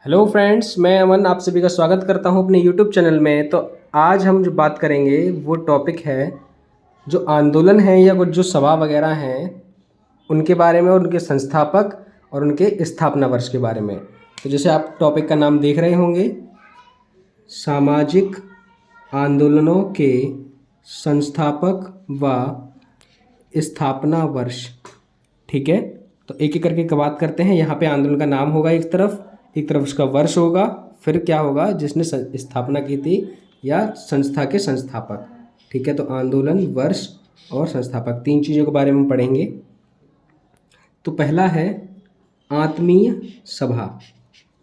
Hello friends, मैं अमन आप सभी का स्वागत करता हूं अपने यूट्यूब चैनल में। तो आज हम जो बात करेंगे वो टॉपिक है जो आंदोलन है या कुछ जो सभा वगैरह हैं उनके बारे में और उनके संस्थापक और उनके स्थापना वर्ष के बारे में। तो जैसे आप टॉपिक का नाम देख रहे होंगे, सामाजिक आंदोलनों के संस्थापक व स्थापना वर्ष। ठीक है, तो एक एक करके बात करते हैं। यहाँ पे आंदोलन का नाम होगा एक तरफ उसका वर्ष होगा, फिर क्या होगा जिसने स्थापना की थी या संस्था के संस्थापक। ठीक है, तो आंदोलन, वर्ष और संस्थापक, तीन चीज़ों के बारे में पढ़ेंगे। तो पहला है आत्मीय सभा।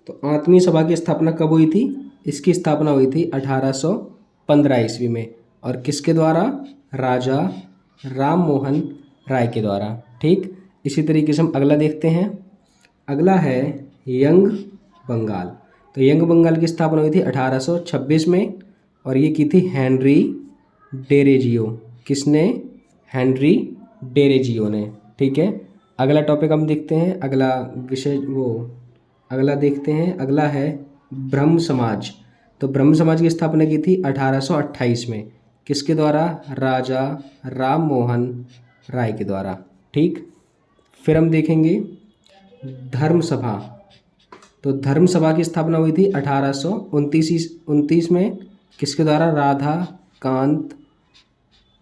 तो आत्मीय सभा की स्थापना कब हुई थी? इसकी स्थापना हुई थी 1815 ईस्वी में। और किसके द्वारा? राजा राम मोहन राय के द्वारा। ठीक, इसी तरीके से हम अगला देखते हैं। अगला है यंग बंगाल। तो यंग बंगाल की स्थापना हुई थी 1826 में और ये की थी हेनरी डेरेजियो। किसने? हेनरी डेरेजियो ने। ठीक है, अगला टॉपिक हम देखते हैं, अगला विषय अगला देखते हैं। अगला है ब्रह्म समाज। तो ब्रह्म समाज की स्थापना की थी 1828 में। किसके द्वारा? राजा राम मोहन राय के द्वारा। ठीक, फिर हम देखेंगे धर्म सभा। तो धर्म सभा की स्थापना हुई थी 1829 में। किसके द्वारा? राधा कांत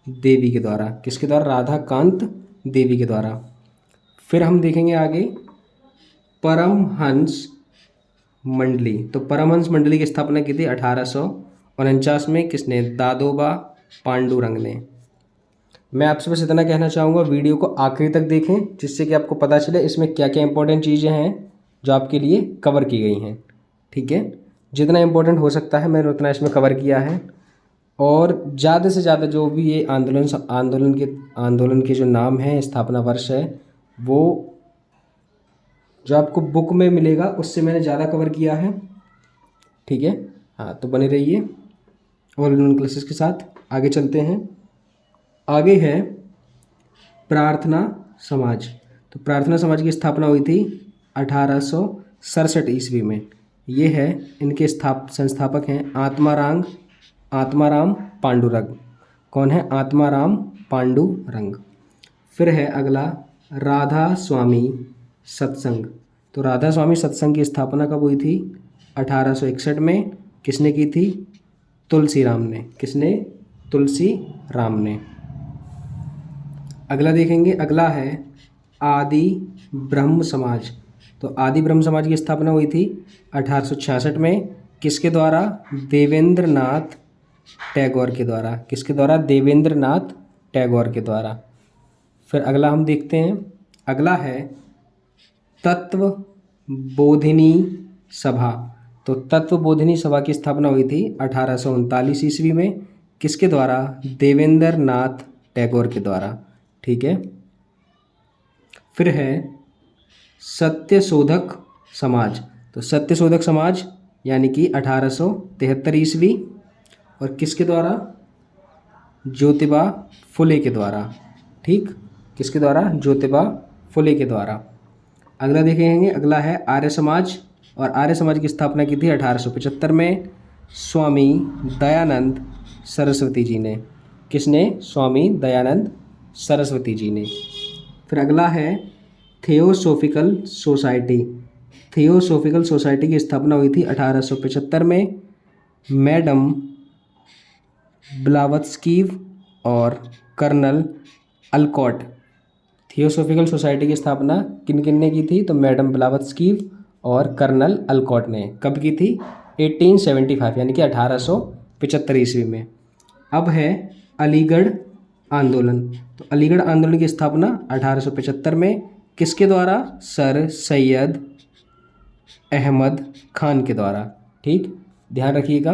देवी के द्वारा। किसके द्वारा? राधा कांत देवी के द्वारा। फिर हम देखेंगे आगे परमहंस मंडली। तो परमहंस मंडली की स्थापना की थी 1849 में। किसने? दादोबा पांडुरंग ने। मैं आपसे बस इतना कहना चाहूँगा, वीडियो को आखिरी तक देखें जिससे कि आपको पता चले इसमें क्या क्या इंपॉर्टेंट चीज़ें हैं जो आपके लिए कवर की गई हैं। ठीक है, जितना इम्पोर्टेंट हो सकता है मैंने उतना इसमें कवर किया है। और ज़्यादा से ज़्यादा जो भी ये आंदोलन के जो नाम हैं, स्थापना वर्ष है, वो जो आपको बुक में मिलेगा उससे मैंने ज़्यादा कवर किया है। ठीक है, हाँ, तो बने रहिए ऑल इन वन क्लासेस के साथ। आगे चलते हैं। आगे है प्रार्थना समाज। तो प्रार्थना समाज की स्थापना हुई थी 1867 ईस्वी में। ये है, इनके संस्थापक हैं आत्माराम पांडुरंग। कौन है? आत्माराम पांडुरंग। फिर है अगला राधा स्वामी सत्संग। तो राधा स्वामी सत्संग की स्थापना कब हुई थी? 1861 में। किसने की थी? तुलसी राम ने। किसने? तुलसी राम ने। अगला देखेंगे, अगला है आदि ब्रह्म समाज। तो आदि ब्रह्म समाज की स्थापना हुई थी 1866 में। किसके द्वारा? देवेंद्र नाथ टैगोर के द्वारा। किसके द्वारा? देवेंद्र नाथ टैगोर के द्वारा। फिर अगला हम देखते हैं, अगला है तत्व बोधिनी सभा। तो तत्व बोधिनी सभा की स्थापना हुई थी 1839 ईस्वी में। किसके द्वारा? देवेंद्र नाथ टैगोर के द्वारा। ठीक है, फिर है सत्यशोधक समाज। तो सत्यशोधक समाज यानी कि 1873 ईस्वी। और किसके द्वारा? ज्योतिबा फुले के द्वारा। ठीक, किसके द्वारा? ज्योतिबा फुले के द्वारा। अगला देखेंगे, अगला है आर्य समाज। और आर्य समाज की स्थापना की थी 1875 में स्वामी दयानंद सरस्वती जी ने। किसने? स्वामी दयानंद सरस्वती जी ने। फिर अगला है थियोसोफिकल सोसाइटी। थियोसोफिकल सोसाइटी की स्थापना हुई थी 1875 में मैडम ब्लावत्स्की और कर्नल अल्कॉट। थियोसोफिकल सोसाइटी की स्थापना किन किन ने की थी? तो मैडम ब्लावत्स्की और कर्नल अल्कॉट ने। कब की थी? 1875 यानी कि 1875 ईस्वी में। अब है अलीगढ़ आंदोलन। तो अलीगढ़ आंदोलन की स्थापना 1875 में। किसके द्वारा? सर सैयद अहमद खान के द्वारा। ठीक, ध्यान रखिएगा।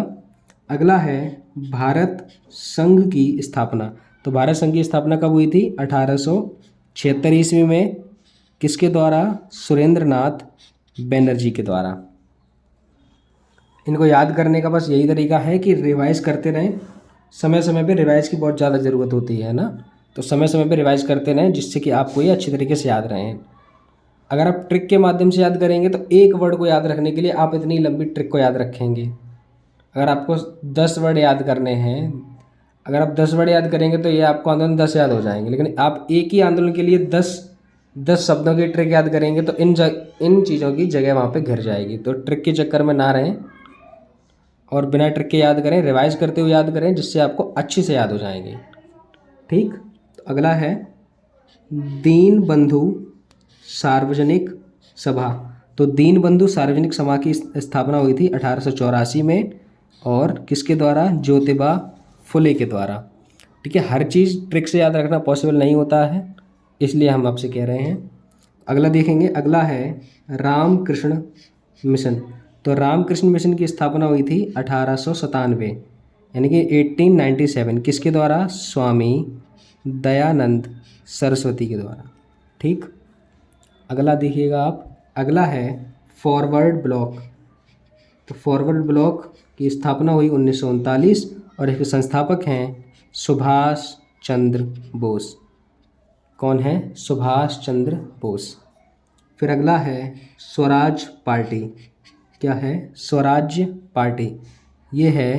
अगला है भारत संघ की स्थापना। तो भारत संघ की स्थापना कब हुई थी? 1876 ईस्वी में। किसके द्वारा? सुरेंद्र नाथ बनर्जी के द्वारा। इनको याद करने का बस यही तरीका है कि रिवाइज करते रहें। समय समय पे रिवाइज की बहुत ज़्यादा ज़रूरत होती है ना, तो समय समय पे रिवाइज करते रहें जिससे कि आपको ये अच्छी तरीके से याद रहें। अगर आप ट्रिक के माध्यम से याद करेंगे तो एक वर्ड को याद रखने के लिए आप इतनी लंबी ट्रिक को याद रखेंगे। अगर आपको 10 वर्ड याद करने हैं, अगर आप 10 वर्ड याद करेंगे तो ये आपको आंदोलन 10 याद हो जाएंगे। लेकिन आप एक ही आंदोलन के लिए 10 शब्दों की ट्रिक याद करेंगे तो इन चीज़ों की जगह वहाँ पे घिर जाएगी। तो ट्रिक के चक्कर में ना रहें और बिना ट्रिक के याद करें, रिवाइज करते हुए याद करें, जिससे आपको अच्छी से याद हो जाएंगे। ठीक। तो अगला है दीन बंधु सार्वजनिक सभा। तो दीन बंधु सार्वजनिक सभा की स्थापना हुई थी 1884 में, और किसके द्वारा? ज्योतिबा फुले के द्वारा। ठीक है, हर चीज़ ट्रिक से याद रखना पॉसिबल नहीं होता है, इसलिए हम आपसे कह रहे हैं। अगला देखेंगे, अगला है रामकृष्ण मिशन। तो रामकृष्ण मिशन की स्थापना हुई थी 1897, यानी कि 1897, किसके द्वारा? स्वामी दयानंद सरस्वती के द्वारा। ठीक। अगला देखिएगा आप, अगला है फॉरवर्ड ब्लॉक। तो फॉरवर्ड ब्लॉक की स्थापना हुई 1939 और इसके संस्थापक हैं सुभाष चंद्र बोस। कौन है? सुभाष चंद्र बोस। फिर अगला है स्वराज पार्टी। क्या है? स्वराज्य पार्टी। ये है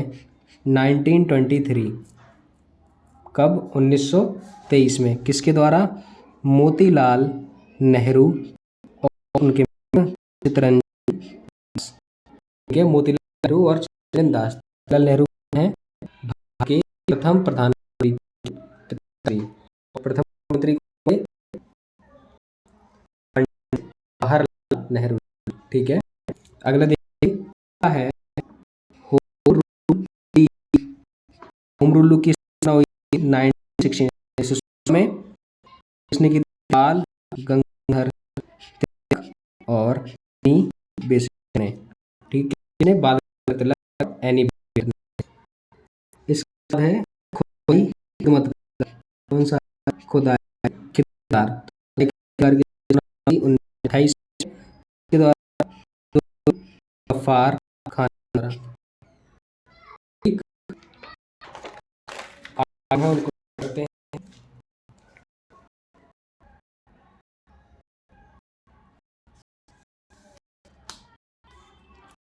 1923। कब? 1923 में। किसके द्वारा? मोतीलाल नेहरू और उनके चित्तरंजन दास। ठीक है, मोतीलाल नेहरू और चित्तरंजन दास। मोतीलाल नेहरू हैं भारत के प्रथम प्रधानमंत्री और प्रथम मंत्री कौन थे? पंडित जवाहरलाल नेहरू। ठीक है। अगला देखिए, क्या है होम रूल होम रूल की स्थापना हुई 1916 में। किसने की? बाल गंगाधर तिलक और एनी बेसेंट ने। ठीक है, बाल गंगाधर तिलक और एनी बेसेंट ने। इसके बाद है खुदाई खिदमत। कौन सा? खुदाई खिदमतगार। खिदमतगार की स्थापना हुई 1928 के द्वारा गफ्फार खान द्वारा। ठीक। आगे उनको करते हैं।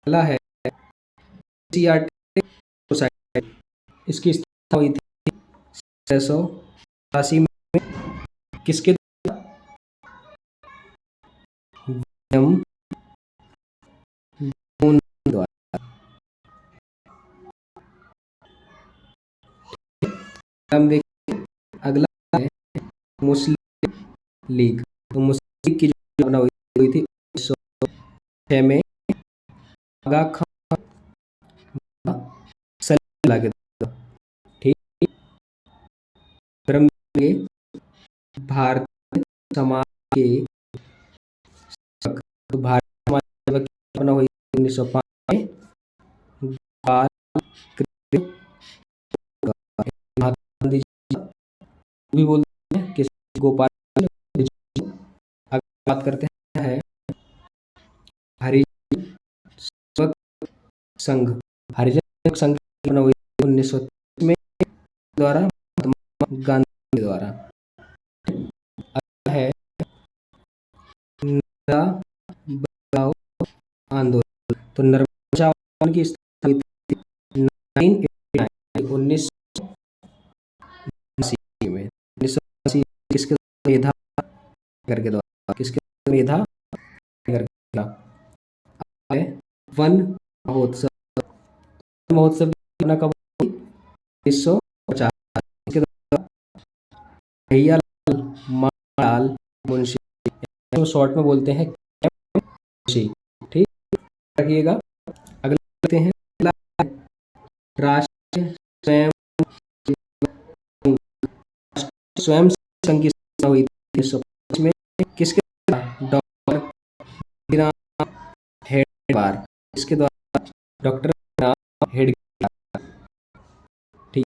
अगला है एशियाटिक सोसाइटी। इसकी स्थापना हुई थी 1687 में। किसके द्वारा? विलियम जोन द्वारा। हम देखिए, अगला है मुस्लिम लीग। तो मुस्लिम लीग की जो स्थापना हुई थी 1906 में आगा खान सलीमुल्लाह के द्वारा। ठीक। फिर हम देखेंगे भारतीय समाज के सेवक। तो भारतीय समाज सेवक की स्थापना हुई 1905 में बाल कृष्ण महात्मा गांधी जी भी बोलते हैं, किस? गोपाल गांधी जी। अगर बात करते हैं हरिजन सेवक संघ। हरिजन सेवक संघ की स्थापना हुई 1930 में द्वारा महात्मा गांधी के द्वारा। अगला है नर्मदा बचाओ आंदोलन। तो नर्मदा बचाओ आंदोलन की स्थापना हुई थी 1989 में। 1980 किसके द्वारा? मेधा पाटकर के द्वारा। किसके द्वारा? मेधा पाटकर के द्वारा। है वन महोत्सव। महोत्सव की स्थापना कब हुई? 1950। इसके द्वारा भैयालाल मालाल मुंशी, तो शॉर्ट में बोलते हैं मुंशी। ठीक रखिएगा। अगला देखते हैं, अगला राष्ट्रीय स्वयं स्वयं संघ की स्थापना हुई थी 1905 में। किसके द्वारा? डॉक्टर भीमराव हेडगेवार। इसके द्वारा? डॉक्टर भीमराव हेडगेवार। ठीक।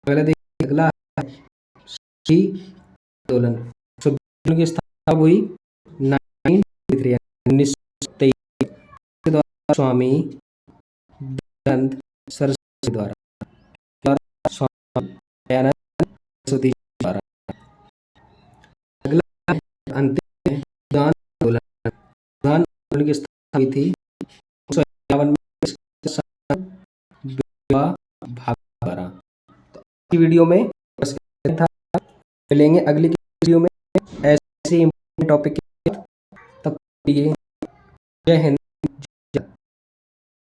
अगला देखिए, अगला श्री आंदोलन। आंदोलन की स्थापना हुई 1923 के द्वारा स्वामी दयानंद सरस्वती द्वारा। स्वामी दयानंद सरस्वती द्वारा। अगला अंतिम है दान आंदोलन। आंदोलन की स्थापना हुई थी 1951 में। इसका विवाह भागवरा। तो की वीडियो में बस इतना था। मिलेंगे अगली की वीडियो में ऐसे ही टॉपिक के साथ। तब तक के लिए जय हिंद।